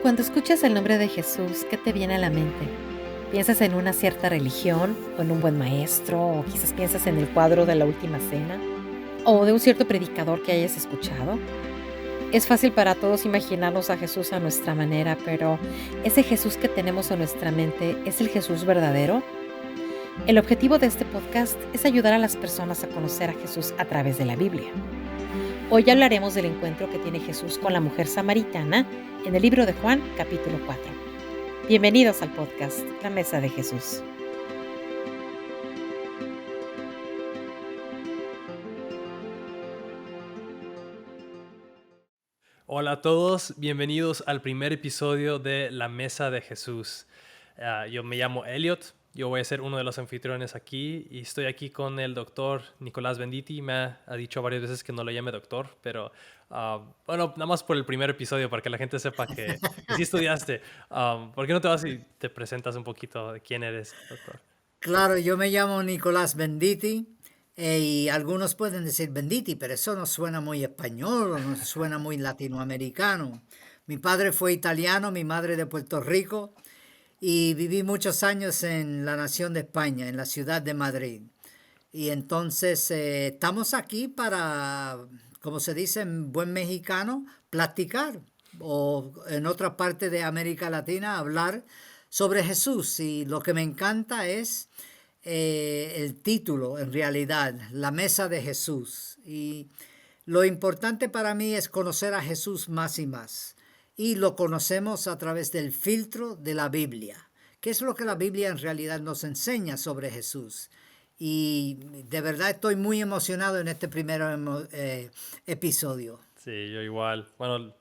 Cuando escuchas el nombre de Jesús, ¿qué te viene a la mente? ¿Piensas en una cierta religión o en un buen maestro o quizás piensas en el cuadro de la última cena o de un cierto predicador que hayas escuchado? Es fácil para todos imaginarnos a Jesús a nuestra manera, pero ¿ese Jesús que tenemos en nuestra mente es el Jesús verdadero? El objetivo de este podcast es ayudar a las personas a conocer a Jesús a través de la Biblia. Hoy hablaremos del encuentro que tiene Jesús con la mujer samaritana en el libro de Juan, capítulo 4. Bienvenidos al podcast La Mesa de Jesús. Hola a todos, bienvenidos al primer episodio de La Mesa de Jesús. Yo me llamo Elliot, yo voy a ser uno de los anfitriones aquí y estoy aquí con el doctor Nicolás Venditti. Me ha dicho varias veces que no lo llame doctor, pero bueno, nada más por el primer episodio para que la gente sepa que sí estudiaste. ¿Por qué no te vas y te presentas un poquito de quién eres, doctor? Claro, yo me llamo Nicolás Venditti y algunos pueden decir Venditti, pero eso no suena muy español o no suena muy latinoamericano. Mi padre fue italiano, mi madre de Puerto Rico y viví muchos años en la nación de España, en la ciudad de Madrid. Y entonces estamos aquí para, como se dice en buen mexicano, platicar o en otra parte de América Latina hablar sobre Jesús. Y lo que me encanta es el título, en realidad, La Mesa de Jesús. Y lo importante para mí es conocer a Jesús más y más. Y lo conocemos a través del filtro de la Biblia. ¿Qué es lo que la Biblia en realidad nos enseña sobre Jesús? Y de verdad estoy muy emocionado en este primer episodio. Sí, yo igual. Bueno,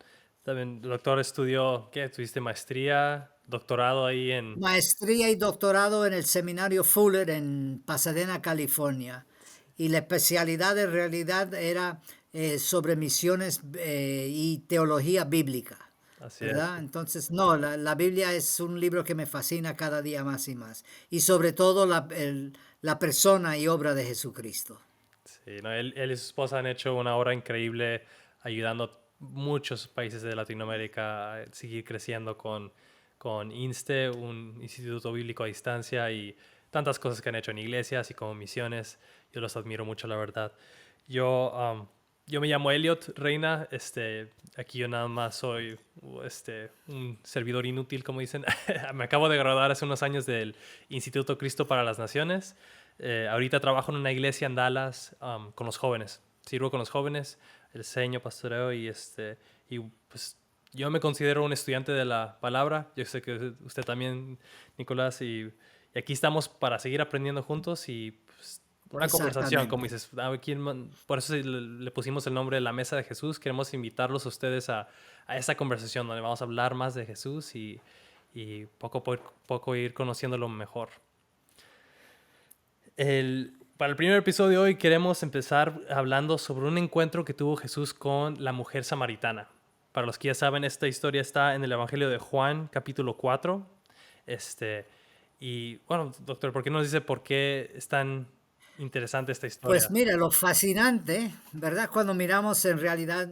también el doctor estudió, ¿qué? ¿Tuviste maestría, doctorado ahí en... Maestría y doctorado en el seminario Fuller en Pasadena, California. Y la especialidad en realidad era sobre misiones y teología bíblica, Así es. ¿verdad? Entonces, no, la Biblia es un libro que me fascina cada día más y más. Y sobre todo la persona y obra de Jesucristo. Sí, no, él y su esposa han hecho una obra increíble ayudando a muchos países de Latinoamérica a seguir creciendo con INSTE, un instituto bíblico a distancia y tantas cosas que han hecho en iglesias y como misiones. Yo los admiro mucho, la verdad. Yo, yo me llamo Elliot Reina. Aquí yo nada más soy un servidor inútil, como dicen. Me acabo de graduar hace unos años del Instituto Cristo para las Naciones. Ahorita trabajo en una iglesia en Dallas con los jóvenes. Sirvo con los jóvenes, enseño, pastoreo y pues yo me considero un estudiante de la palabra. Yo sé que usted también, Nicolás, y aquí estamos para seguir aprendiendo juntos y pues, una conversación, como Exactamente. dices. Por eso le pusimos el nombre de la Mesa de Jesús. Queremos invitarlos a ustedes a esa conversación donde vamos a hablar más de Jesús y poco a poco ir conociéndolo mejor. Para el primer episodio de hoy queremos empezar hablando sobre un encuentro que tuvo Jesús con la mujer samaritana. Para los que ya saben, esta historia está en el Evangelio de Juan, capítulo 4. Y bueno, doctor, ¿por qué nos dice por qué es tan interesante esta Pues historia? mira, lo fascinante, ¿verdad? Cuando miramos en realidad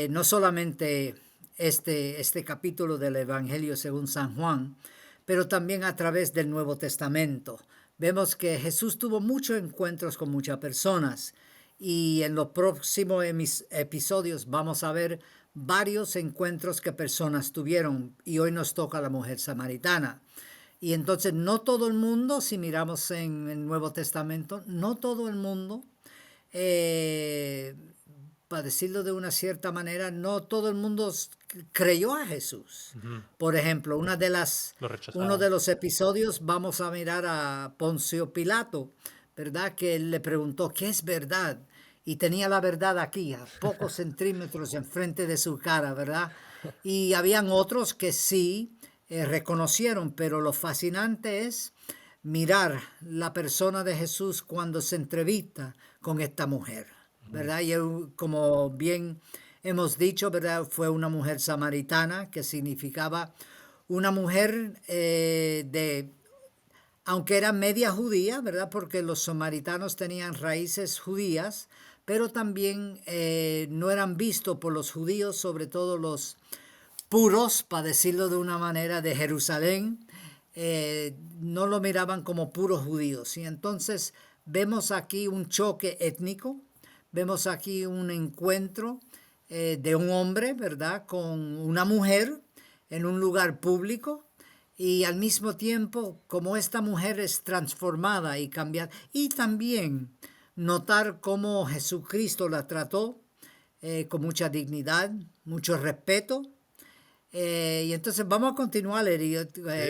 no solamente este capítulo del Evangelio según San Juan, pero también a través del Nuevo Testamento. Vemos que Jesús tuvo muchos encuentros con muchas personas y en los próximos episodios vamos a ver varios encuentros que personas tuvieron y hoy nos toca la mujer samaritana. Y entonces no todo el mundo, si miramos en el Nuevo Testamento, no todo el mundo, eh, para decirlo de una cierta manera, no todo el mundo creyó a Jesús. Ujú. Por ejemplo, Lo uno rechazaban. de los episodios vamos a mirar a Poncio Pilato, ¿verdad? Que él le preguntó, ¿qué es verdad? Y tenía la verdad aquí, a pocos centímetros enfrente de su cara, ¿verdad? Y habían otros que sí reconocieron, pero lo fascinante es mirar la persona de Jesús cuando se entrevista con esta mujer, Ujú. ¿verdad? Y como bien hemos dicho, ¿verdad? Fue una mujer samaritana que significaba una mujer aunque era media judía, ¿verdad? Porque los samaritanos tenían raíces judías, pero también no eran vistos por los judíos, sobre todo puros, para decirlo de una manera, de Jerusalén, no lo miraban como puros judíos. Y entonces vemos aquí un choque étnico, vemos aquí un encuentro de un hombre, ¿verdad?, con una mujer en un lugar público. Y al mismo tiempo, como esta mujer es transformada y cambiada, y también notar cómo Jesucristo la trató con mucha dignidad, mucho respeto. Y entonces vamos a continuar, Eri, Sí,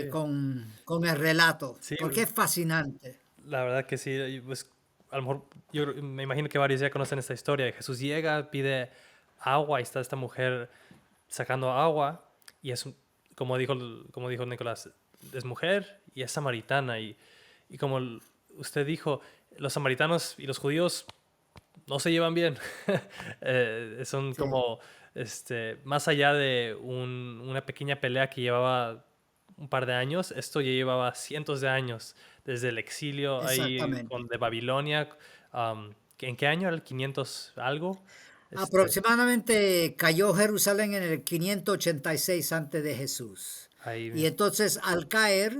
con el relato, sí, porque es fascinante. la verdad que sí. Y, pues, a lo mejor me imagino que varios ya conocen esta historia. Jesús llega, pide agua y está esta mujer sacando agua y como dijo Nicolás, es mujer y es samaritana. Y como usted dijo, los samaritanos y los judíos no se llevan bien. Son Sí, como, más allá de una pequeña pelea que llevaba un par de años, esto ya llevaba cientos de años, desde el exilio ahí exactamente. de Babilonia. ¿En qué año era el 500 algo? Este, Aproximadamente cayó Jerusalén en el 586 antes de Jesús. Y ahí, entonces al caer,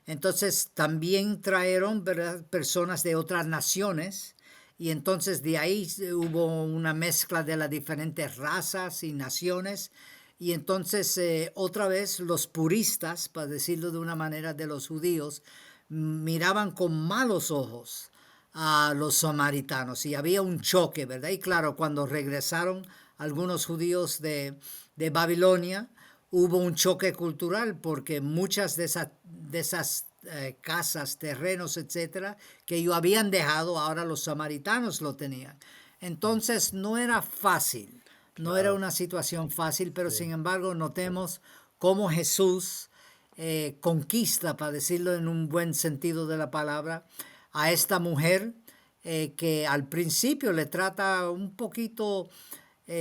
entonces también trajeron, ¿verdad?, personas de otras naciones. Y entonces de ahí hubo una mezcla de las diferentes razas y naciones. Y entonces otra vez los puristas, para decirlo de una manera, de los judíos, miraban con malos ojos a los samaritanos y había un choque, ¿verdad? Y claro, cuando regresaron algunos judíos de Babilonia, hubo un choque cultural porque muchas de esas casas, terrenos, etcétera, que ellos habían dejado, ahora los samaritanos lo tenían. Entonces no era fácil, no era claro, una situación fácil, pero sí, sin embargo notemos cómo Jesús conquista, para decirlo en un buen sentido de la palabra, a esta mujer que al principio le trata un poquito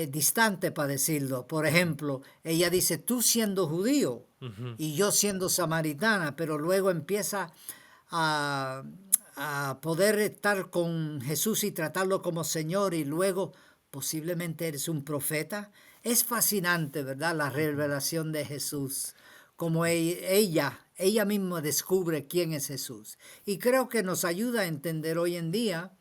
distante, para decirlo. Por ejemplo, ella dice, tú siendo judío ujú, y yo siendo samaritana, pero luego empieza a, a poder estar con Jesús y tratarlo como Señor y luego posiblemente eres un profeta. Es fascinante, ¿verdad? La ujú, revelación de Jesús, como ella misma descubre quién es Jesús. Y creo que nos ayuda a entender hoy en día,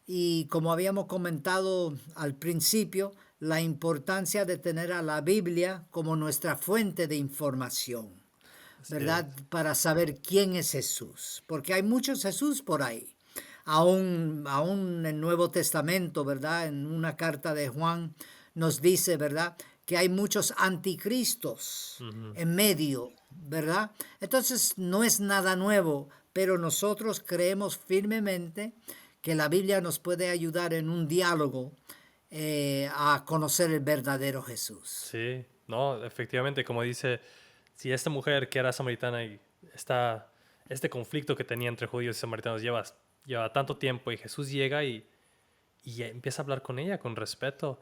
y como habíamos comentado al principio, la importancia de tener a la Biblia como nuestra fuente de información, así ¿verdad? es. Para saber quién es Jesús, porque hay muchos Jesús por ahí. Aún en el Nuevo Testamento, ¿verdad? En una carta de Juan nos dice, ¿verdad?, que hay muchos anticristos Ujú, en medio, ¿verdad? Entonces no es nada nuevo, pero nosotros creemos firmemente que la Biblia nos puede ayudar en un diálogo a conocer el verdadero Jesús. sí, no, efectivamente, como dice, si esta mujer que era samaritana y este conflicto que tenía entre judíos y samaritanos lleva tanto tiempo y Jesús llega y empieza a hablar con ella con respeto.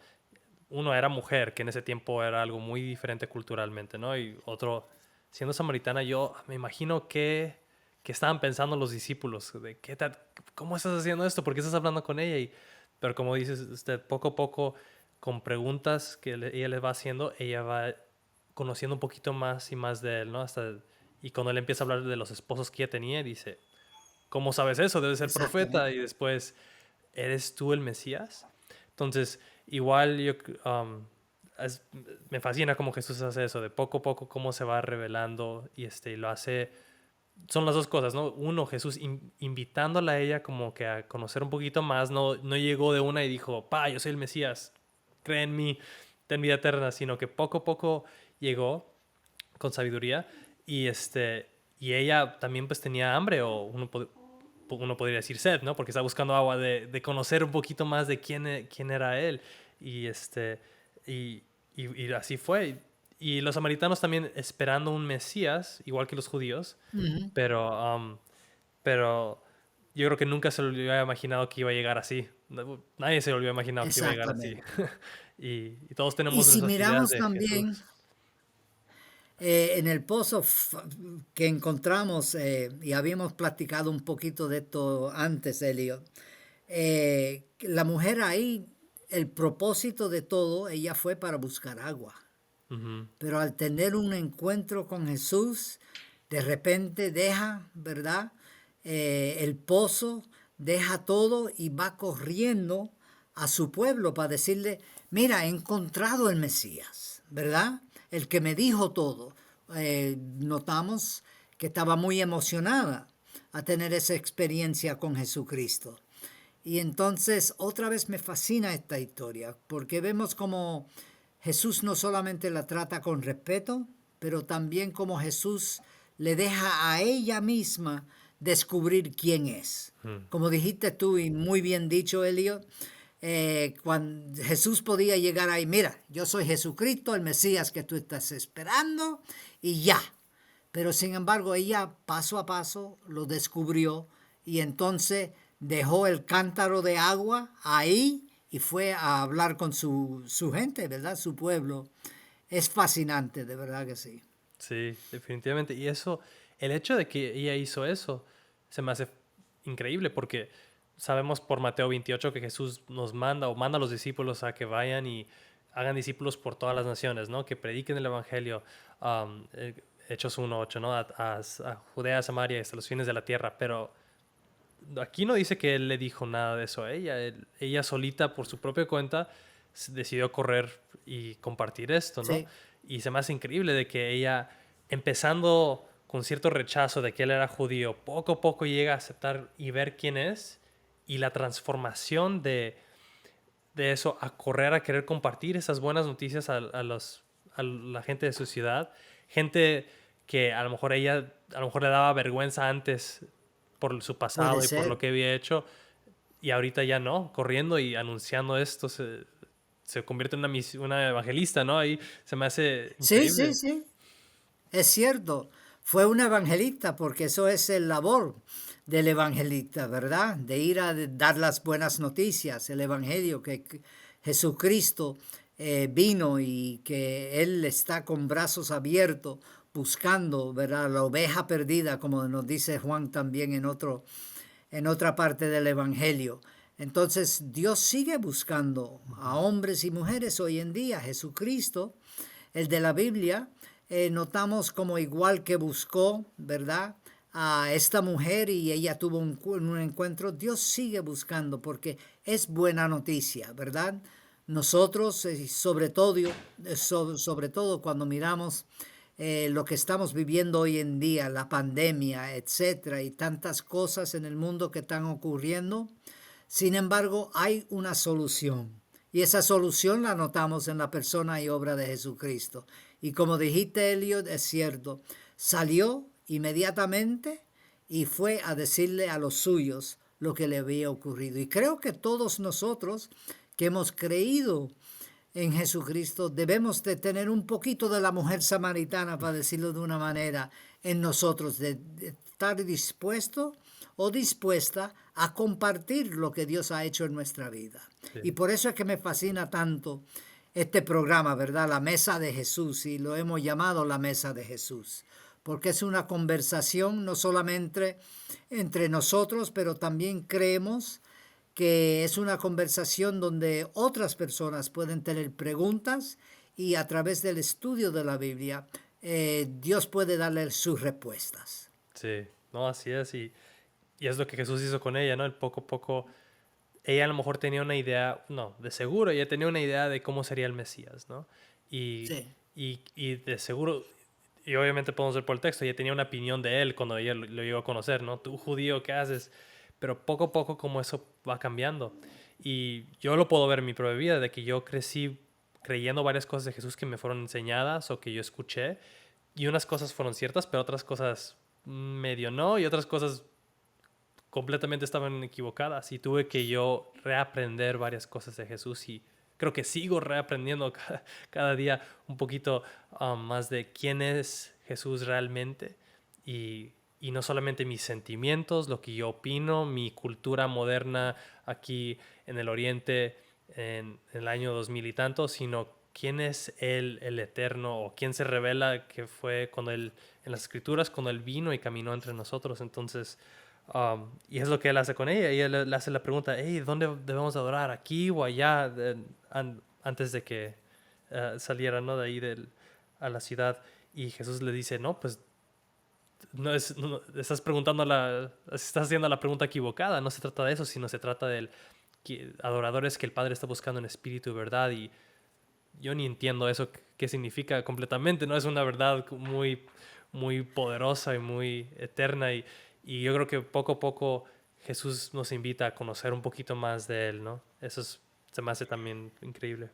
Uno era mujer, que en ese tiempo era algo muy diferente culturalmente, ¿no? Y otro, siendo samaritana, yo me imagino que estaban pensando los discípulos, de ¿cómo estás haciendo esto? ¿Por qué estás hablando con ella? Pero como dices usted, poco a poco, con preguntas que ella le va haciendo, ella va conociendo un poquito más y más de él, ¿no? Y cuando él empieza a hablar de los esposos que ella tenía, dice, ¿cómo sabes eso? Debe ser profeta. Exactamente. Y después, ¿eres tú el Mesías? Entonces, igual es- me fascina cómo Jesús hace eso, de poco a poco cómo se va revelando y lo hace. Son las dos cosas, ¿no? Uno, Jesús invitándola a ella como que a conocer un poquito más, no llegó de una y dijo, yo soy el Mesías, cree en mí, ten vida eterna, sino que poco a poco llegó con sabiduría y ella también pues tenía hambre o uno podría decir sed, ¿no? Porque está buscando agua, de conocer un poquito más de quién era él. Y, y, y así fue. Y los samaritanos también esperando un Mesías, igual que los judíos, Ujú. pero, pero yo creo que nunca se lo había imaginado que iba a llegar así. Nadie se lo había imaginado que iba a llegar así. Exactamente. y todos Y tenemos si nuestras ideas miramos de también Jesús. en el pozo que encontramos, y habíamos platicado un poquito de esto antes, Elliot, la mujer ahí, el propósito de todo, ella fue para buscar agua. Ujú. pero al tener un encuentro con Jesús, de repente deja, ¿verdad? El pozo, deja todo y va corriendo a su pueblo para decirle, mira, he encontrado el Mesías, ¿verdad? El que me dijo todo. Notamos que estaba muy emocionada a tener esa experiencia con Jesucristo. Y entonces otra vez me fascina esta historia, porque vemos como Jesús no solamente la trata con respeto, pero también como Jesús le deja a ella misma descubrir quién es. Mm. Como dijiste tú y muy bien dicho, Elliot, cuando Jesús podía llegar ahí, mira, yo soy Jesucristo, el Mesías que tú estás esperando, y ya. Pero sin embargo, ella paso a paso lo descubrió y entonces dejó el cántaro de agua ahí y fue a hablar con su gente, ¿verdad? Su pueblo. Es fascinante, de verdad que sí. Sí, definitivamente. Y eso, el hecho de que ella hizo eso, se me hace increíble porque sabemos por Mateo 28 que Jesús nos manda o manda a los discípulos a que vayan y hagan discípulos por todas las naciones, ¿no? Que prediquen el Evangelio, Hechos 1:8, ¿no? A Judea, Samaria y hasta los fines de la tierra. Pero aquí no dice que él le dijo nada de eso a ella. Ella solita, por su propia cuenta, decidió correr y compartir esto, ¿no? Sí, Y se me hace increíble de que ella, empezando con cierto rechazo de que él era judío, poco a poco llega a aceptar y ver quién es, y la transformación de eso a correr a querer compartir esas buenas noticias a la gente de su ciudad, gente que a lo mejor a lo mejor le daba vergüenza antes por su puede pasado y por lo ser. que había hecho, y ahorita ya no, corriendo y anunciando esto, se convierte en una evangelista, ¿no? Ahí se me hace Sí, sí, increíble. sí. Es cierto, fue un evangelista porque eso es el labor del evangelista, ¿verdad? De ir a dar las buenas noticias, el evangelio que Jesucristo vino y que Él está con brazos abiertos buscando, ¿verdad? La oveja perdida, como nos dice Juan también en otra parte del evangelio. Entonces Dios sigue buscando a hombres y mujeres hoy en día. Jesucristo, el de la Biblia, notamos como igual que buscó, ¿verdad? A esta mujer y ella tuvo un encuentro, Dios sigue buscando porque es buena noticia, ¿verdad? Nosotros, sobre todo cuando miramos lo que estamos viviendo hoy en día, la pandemia, etcétera, y tantas cosas en el mundo que están ocurriendo, sin embargo, hay una solución. Y esa solución la notamos en la persona y obra de Jesucristo. Y como dijiste, Elliot, es cierto, salió inmediatamente y fue a decirle a los suyos lo que le había ocurrido. Y creo que todos nosotros que hemos creído en Jesucristo debemos de tener un poquito de la mujer samaritana, para decirlo de una manera, en nosotros, de estar dispuesto o dispuesta a compartir lo que Dios ha hecho en nuestra vida. Y Sí. por eso es que me fascina tanto este programa, ¿verdad? La Mesa de Jesús, y lo hemos llamado la Mesa de Jesús, porque es una conversación no solamente entre nosotros, pero también creemos que es una conversación donde otras personas pueden tener preguntas y a través del estudio de la Biblia, Dios puede darle sus respuestas. Sí, no, así es. Y es lo que Jesús hizo con ella, ¿no? El poco a poco, ella a lo mejor tenía una idea, no, de seguro, ella tenía una idea de cómo sería el Mesías, ¿no? Y, Sí, y de seguro, y obviamente podemos ver por el texto, ella tenía una opinión de él cuando ella lo llegó a conocer, ¿no? Tú judío, ¿qué haces? Pero poco a poco como eso va cambiando. Y yo lo puedo ver en mi propia vida, de que yo crecí creyendo varias cosas de Jesús que me fueron enseñadas o que yo escuché, y unas cosas fueron ciertas, pero otras cosas medio no, y otras cosas completamente estaban equivocadas, y tuve que yo reaprender varias cosas de Jesús, y creo que sigo reaprendiendo cada día un poquito más de quién es Jesús realmente, y no solamente mis sentimientos, lo que yo opino, mi cultura moderna aquí en el Oriente en el año 2000 y tanto, sino quién es Él, el Eterno, o quién se revela que fue cuando Él, en las Escrituras, cuando Él vino y caminó entre nosotros. Entonces, y es lo que Él hace con ella. Y Él le hace la pregunta, hey, ¿dónde debemos adorar? ¿Aquí o allá? Antes de que saliera, ¿no? De ahí a la ciudad y Jesús le dice, no, pues estás estás haciendo la pregunta equivocada, no se trata de eso, sino se trata de adoradores que el Padre está buscando en espíritu y verdad, y yo ni entiendo eso qué significa completamente, ¿no? Es una verdad muy poderosa y muy eterna, y yo creo que poco a poco Jesús nos invita a conocer un poquito más de Él, ¿no? Se me hace también increíble.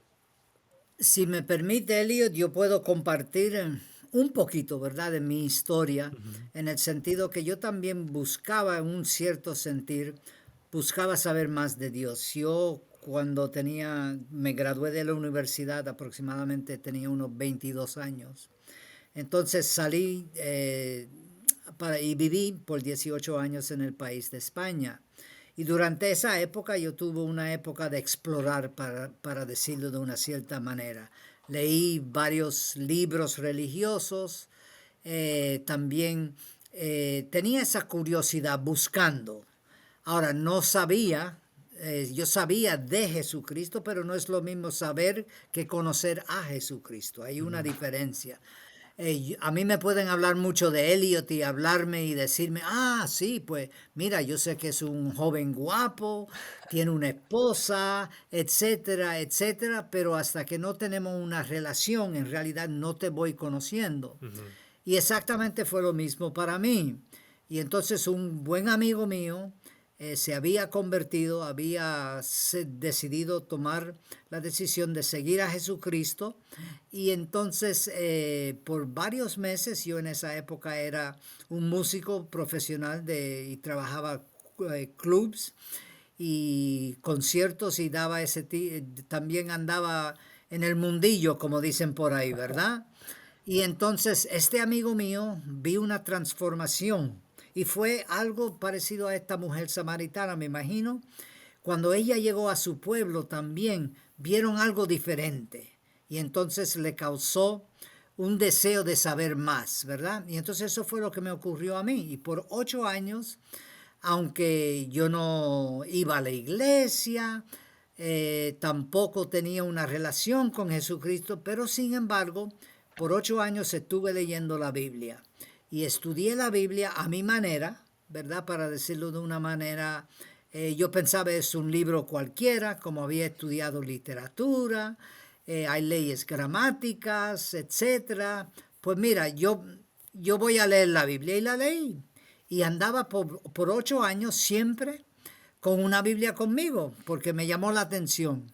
Si me permite, Elliot, yo puedo compartir un poquito, ¿verdad?, de mi historia, Ujú. en el sentido que yo también buscaba, en un cierto sentir, buscaba saber más de Dios. Yo cuando me gradué de la universidad, aproximadamente tenía unos 22 años. Entonces salí y viví por 18 años en el país de España. Y durante esa época yo tuve una época de explorar, para decirlo de una cierta manera. Leí varios libros religiosos, también tenía esa curiosidad buscando. Ahora, no sabía, yo sabía de Jesucristo, pero no es lo mismo saber que conocer a Jesucristo. Hay una Ujú. diferencia. A mí me pueden hablar mucho de Elliot y hablarme y decirme, ah, sí, pues mira, yo sé que es un joven guapo, tiene una esposa, etcétera, etcétera, pero hasta que no tenemos una relación, en realidad no te voy conociendo. Ujú. Y exactamente fue lo mismo para mí. Y entonces un buen amigo mío se había convertido, decidido tomar la decisión de seguir a Jesucristo. Y entonces por varios meses, yo en esa época era un músico profesional y trabajaba clubs y conciertos y también andaba en el mundillo, como dicen por ahí, ¿verdad? Y entonces este amigo mío vi una transformación y fue algo parecido a esta mujer samaritana, me imagino. Cuando ella llegó a su pueblo también vieron algo diferente y entonces le causó un deseo de saber más, ¿verdad? Y entonces eso fue lo que me ocurrió a mí. Y por 8 años, aunque yo no iba a la iglesia, tampoco tenía una relación con Jesucristo, pero sin embargo, por 8 años estuve leyendo la Biblia y estudié la Biblia a mi manera, ¿verdad? Para decirlo de una manera, yo pensaba es un libro cualquiera, como había estudiado literatura, hay leyes gramáticas, etcétera. Pues mira, yo voy a leer la Biblia y la leí. Y andaba por 8 años siempre con una Biblia conmigo, porque me llamó la atención.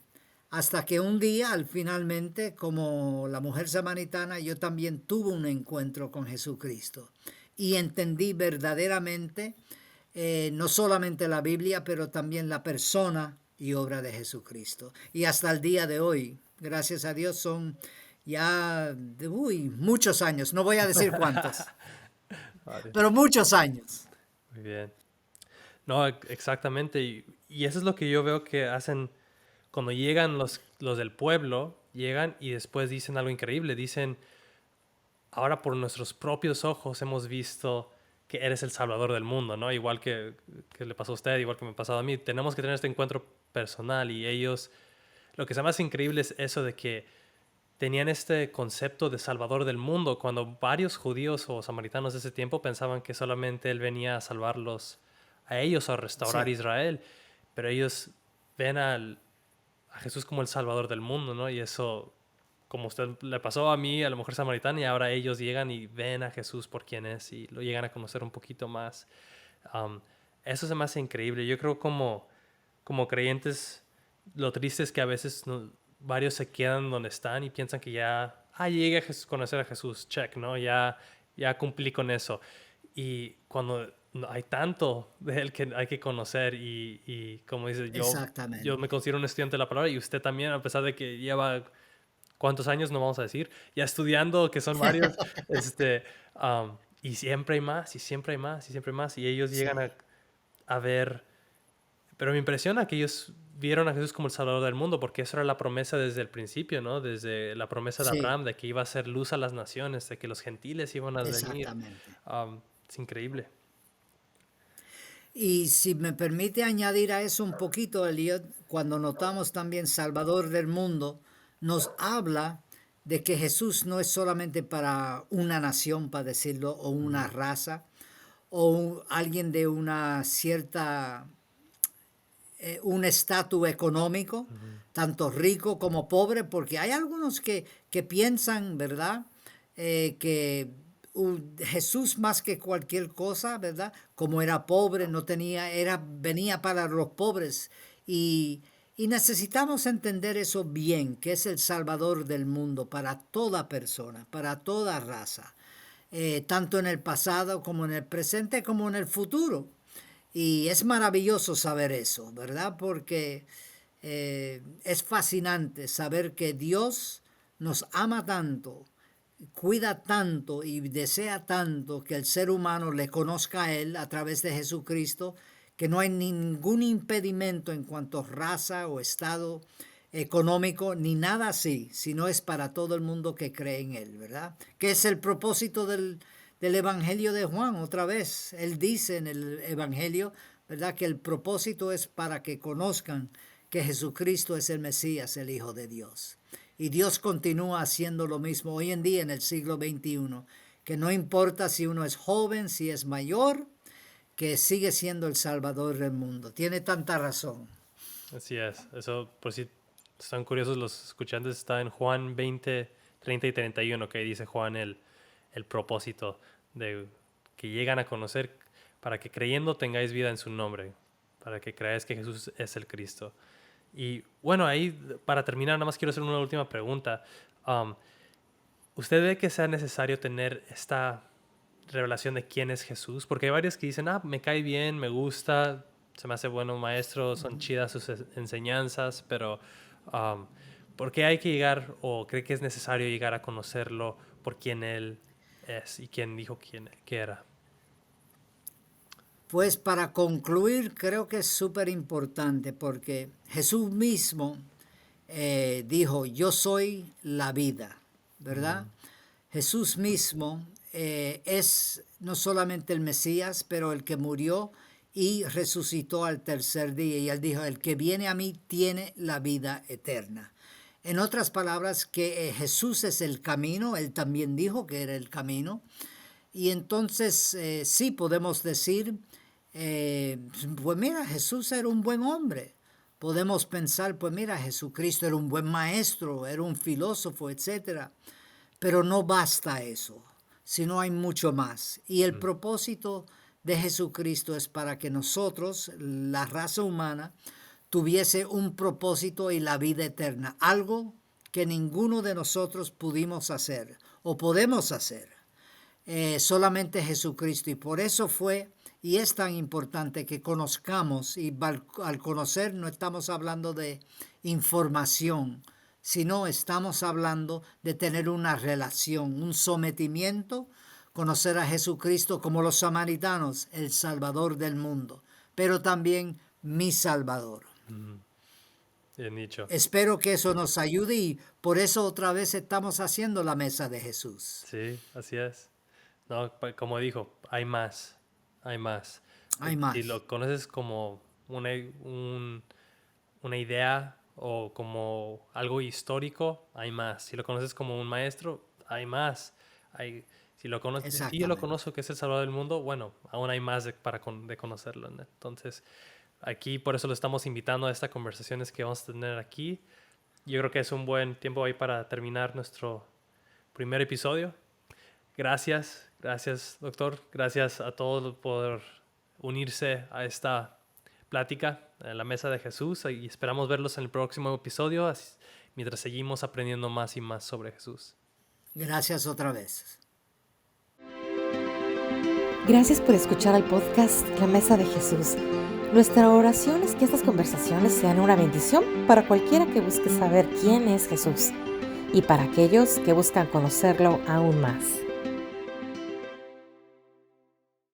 Hasta que un día, finalmente, como la mujer samaritana, yo también tuve un encuentro con Jesucristo. Y entendí verdaderamente, no solamente la Biblia, pero también la persona y obra de Jesucristo. Y hasta el día de hoy, gracias a Dios, son ya, muchos años, no voy a decir cuántos, Vale, pero muchos años. muy bien. No, exactamente. Y eso es lo que yo veo que hacen cuando llegan los del pueblo, llegan y después dicen algo increíble. Dicen, ahora por nuestros propios ojos hemos visto que eres el salvador del mundo, ¿no? Igual que le pasó a usted, igual que me ha pasado a mí. Tenemos que tener este encuentro personal y ellos, lo que se me hace increíble es eso de que tenían este concepto de salvador del mundo, cuando varios judíos o samaritanos de ese tiempo pensaban que solamente él venía a salvarlos a ellos o a restaurar Sí, Israel, pero ellos ven a Jesús como el salvador del mundo, ¿no? Y eso, como usted le pasó a mí, a la mujer samaritana, y ahora ellos llegan y ven a Jesús por quien es y lo llegan a conocer un poquito más. Um, Eso se me hace increíble. Yo creo como creyentes, lo triste es que a veces varios se quedan donde están y piensan que ya, llegué a conocer a Jesús, check, ¿no? Ya cumplí con eso. Y cuando hay tanto de él que hay que conocer y como dice, yo me exactamente. considero un estudiante de la palabra y usted también, a pesar de que lleva, ¿cuántos años? No vamos a decir, ya estudiando, que son varios, este, y siempre hay más, y siempre hay más, y siempre hay más, y ellos llegan Sí, a ver, pero me impresiona que ellos vieron a Jesús como el Salvador del mundo, porque eso era la promesa desde el principio, ¿no? Desde la promesa de sí, Abraham, de que iba a ser luz a las naciones, de que los gentiles iban a venir. exactamente. Es increíble. Y si me permite añadir a eso un poquito, Eliot, cuando notamos también Salvador del mundo, nos habla de que Jesús no es solamente para una nación, para decirlo, o una raza, o alguien de una cierta, un estatus económico, tanto rico como pobre, porque hay algunos que piensan, ¿verdad? Que Jesús más que cualquier cosa, ¿verdad? Como era pobre, no tenía, venía para los pobres y necesitamos entender eso bien, que es el Salvador del mundo para toda persona, para toda raza, tanto en el pasado como en el presente como en el futuro. Y es maravilloso saber eso, ¿verdad? Porque es fascinante saber que Dios nos ama tanto, cuida tanto y desea tanto que el ser humano le conozca a Él a través de Jesucristo, que no hay ningún impedimento en cuanto a raza o estado económico, ni nada así, sino es para todo el mundo que cree en Él, ¿verdad? Que es el propósito del Evangelio de Juan, otra vez. Él dice en el Evangelio, ¿verdad? Que el propósito es para que conozcan que Jesucristo es el Mesías, el Hijo de Dios. Y Dios continúa haciendo lo mismo hoy en día en el siglo XXI, que no importa si uno es joven, si es mayor, que sigue siendo el Salvador del mundo. Tiene tanta razón. Así es. Eso, por si están curiosos los escuchantes, está en Juan 20, 30 y 31, que dice Juan el propósito de que llegan a conocer para que creyendo tengáis vida en su nombre, para que creáis que Jesús es el Cristo. Y bueno, ahí para terminar, nada más quiero hacer una última pregunta. ¿Usted ve que sea necesario tener esta revelación de quién es Jesús? Porque hay varios que dicen, me cae bien, me gusta, se me hace bueno maestro, son chidas sus enseñanzas, pero ¿por qué hay que llegar o cree que es necesario llegar a conocerlo por quién Él es y quién dijo que era? Pues para concluir, creo que es súper importante porque Jesús mismo dijo, yo soy la vida, ¿verdad? Jesús mismo es no solamente el Mesías, pero el que murió y resucitó al tercer día. Y él dijo, el que viene a mí tiene la vida eterna. En otras palabras, que Jesús es el camino, él también dijo que era el camino. Y entonces sí podemos decir, pues mira, Jesús era un buen hombre. Podemos pensar, pues mira, Jesucristo era un buen maestro, era un filósofo, etc. Pero no basta eso, sino hay mucho más. Y el propósito de Jesucristo es para que nosotros, la raza humana, tuviese un propósito y la vida eterna, algo que ninguno de nosotros pudimos hacer o podemos hacer. Solamente Jesucristo. Y por eso fue y es tan importante que conozcamos, y al conocer no estamos hablando de información, sino estamos hablando de tener una relación, un sometimiento, conocer a Jesucristo como los samaritanos, el Salvador del mundo, pero también mi Salvador. Bien dicho. Espero que eso nos ayude y por eso otra vez estamos haciendo la mesa de Jesús. Sí, así es. No, como dijo, hay más. Hay más. Hay más. Si lo conoces como una idea o como algo histórico, hay más. Si lo conoces como un maestro, hay más. Si lo conoces, si yo lo conozco que es el Salvador del mundo, bueno, aún hay más de conocerlo, ¿no? Entonces, aquí por eso lo estamos invitando a estas conversaciones que vamos a tener aquí. Yo creo que es un buen tiempo ahí para terminar nuestro primer episodio. Gracias, doctor. Gracias a todos por unirse a esta plática en la mesa de Jesús y esperamos verlos en el próximo episodio mientras seguimos aprendiendo más y más sobre Jesús. Gracias otra vez. Gracias por escuchar el podcast La Mesa de Jesús. Nuestra oración es que estas conversaciones sean una bendición para cualquiera que busque saber quién es Jesús y para aquellos que buscan conocerlo aún más.